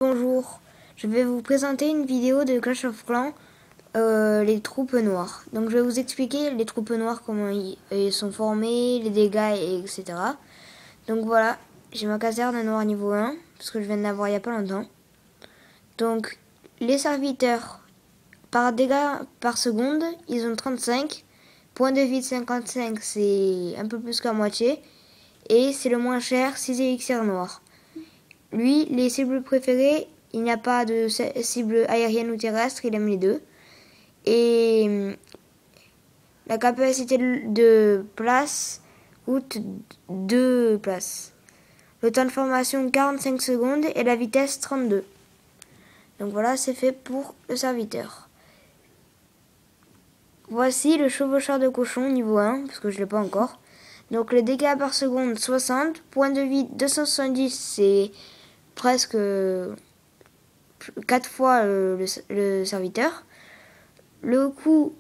Bonjour, je vais vous présenter une vidéo de Clash of Clans, les troupes noires. Donc je vais vous expliquer les troupes noires, comment ils sont formées, les dégâts, etc. Donc voilà, j'ai ma caserne noire niveau 1, parce que je viens de l'avoir il n'y a pas longtemps. Donc les serviteurs, par dégâts par seconde, ils ont 35. Point de vie de 55, c'est un peu plus qu'à moitié. Et c'est le moins cher, 6 élixirs noirs. Lui, les cibles préférées, il n'y a pas de cible aérienne ou terrestre, il aime les deux. Et la capacité de place coûte 2 places. Le temps de formation 45 secondes et la vitesse 32. Donc voilà, c'est fait pour le serviteur. Voici le chevaucheur de cochon niveau 1, parce que je ne l'ai pas encore. Donc les dégâts par seconde 60, point de vie 270, c'est presque 4 fois le serviteur. Le coût,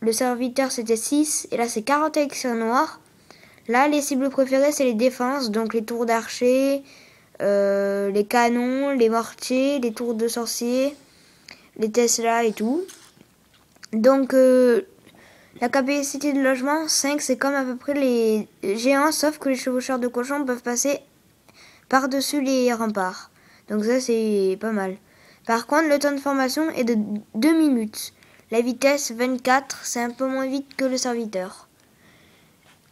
le serviteur c'était 6 et là c'est 40 élixirs noirs. Là les cibles préférées c'est les défenses, donc les tours d'archer, les canons, les mortiers, les tours de sorciers, les Tesla et tout. Donc la capacité de logement 5, c'est comme à peu près les géants, sauf que les chevaucheurs de cochons peuvent passer par-dessus les remparts. Donc ça c'est pas mal. Par contre le temps de formation est de 2 minutes. La vitesse 24, c'est un peu moins vite que le serviteur.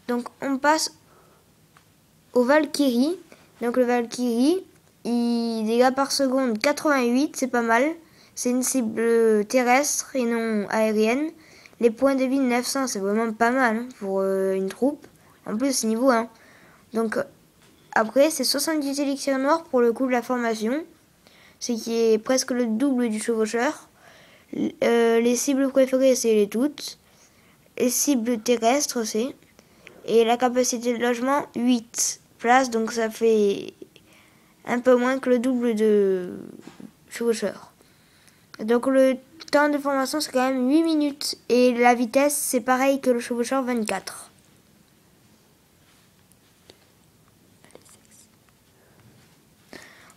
Donc on passe au Valkyrie. Donc le Valkyrie, il dégâts par seconde 88, c'est pas mal. C'est une cible terrestre et non aérienne. Les points de vie 900, c'est vraiment pas mal pour une troupe. En plus c'est niveau 1. Donc après, c'est 70 élixirs noirs pour le coup de la formation, ce qui est presque le double du chevaucheur. Les cibles préférées, c'est les toutes. Les cibles terrestres aussi. Et la capacité de logement, 8 places, donc ça fait un peu moins que le double de chevaucheur. Donc le temps de formation, c'est quand même 8 minutes. Et la vitesse, c'est pareil que le chevaucheur, 24.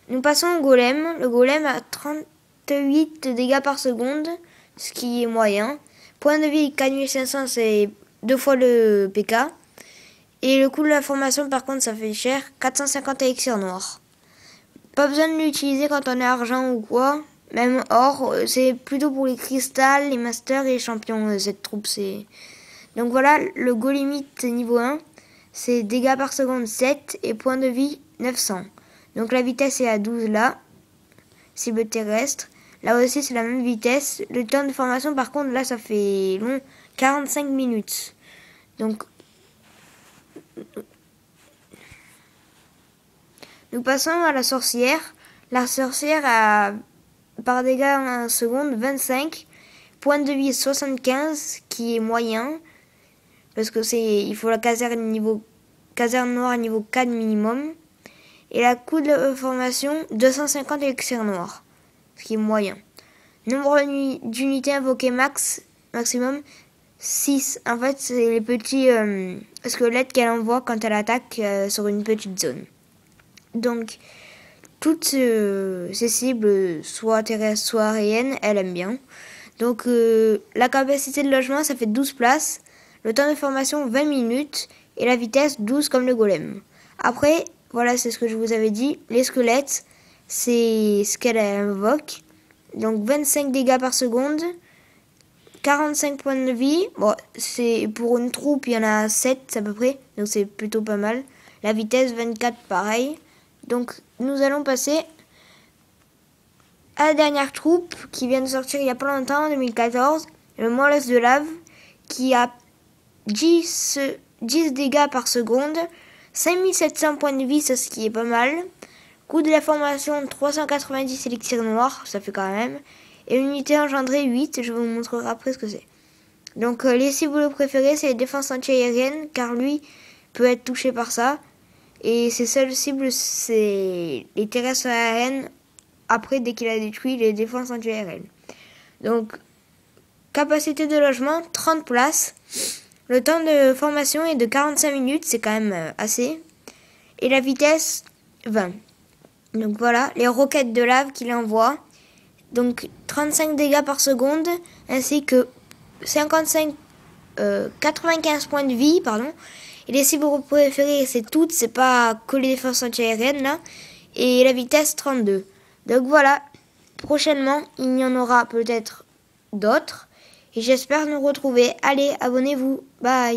Nous passons au golem. Le golem a 38 dégâts par seconde, ce qui est moyen. Point de vie 4500, c'est 2 fois le PK. Et le coût de la formation, par contre, ça fait cher. 450 élixirs noirs. Pas besoin de l'utiliser quand on est argent ou quoi. Même or, c'est plutôt pour les cristals, les masters et les champions, cette troupe. Donc voilà, le golemite niveau 1, c'est dégâts par seconde 7 et point de vie 900. Donc la vitesse est à 12 là, cible terrestre. Là aussi c'est la même vitesse. Le temps de formation par contre là ça fait long, 45 minutes. Donc nous passons à la sorcière. La sorcière a par dégâts en seconde 25, point de vie 75 qui est moyen. Parce que il faut la caserne noire niveau 4 minimum. Et la coût de formation, 250 élixirs noirs, ce qui est moyen. Nombre d'unités invoquées maximum, 6. En fait, c'est les petits squelettes qu'elle envoie quand elle attaque sur une petite zone. Donc, toutes ces cibles, soit terrestres, soit aériennes, elle aime bien. Donc, la capacité de logement, ça fait 12 places. Le temps de formation, 20 minutes. Et la vitesse, 12 comme le golem. Après, voilà, c'est ce que je vous avais dit. Les squelettes, c'est ce qu'elle invoque. Donc 25 dégâts par seconde, 45 points de vie. Bon, c'est pour une troupe, il y en a 7 à peu près. Donc c'est plutôt pas mal. La vitesse, 24 pareil. Donc nous allons passer à la dernière troupe qui vient de sortir il n'y a pas longtemps, en 2014. Le Molosse de lave qui a 10 dégâts par seconde. 5700 points de vie, c'est ce qui est pas mal. Coût de la formation, 390 élixirs noirs, ça fait quand même. Et unité engendrée, 8, je vous montrerai après ce que c'est. Donc les cibles préférées, c'est les défenses anti-aériennes, car lui peut être touché par ça. Et ses seules cibles, c'est les terrestres aériennes, après dès qu'il a détruit les défenses anti-aériennes. Donc, capacité de logement, 30 places. Le temps de formation est de 45 minutes, c'est quand même assez. Et la vitesse, 20. Donc voilà, les roquettes de lave qu'il envoie. Donc 35 dégâts par seconde, ainsi que 95 points de vie, pardon. Et les cibles préférées, c'est toutes, c'est pas que les défenses antiaériennes là. Et la vitesse 32. Donc voilà, prochainement, il y en aura peut-être d'autres. Et j'espère nous retrouver. Allez, abonnez-vous. Bye.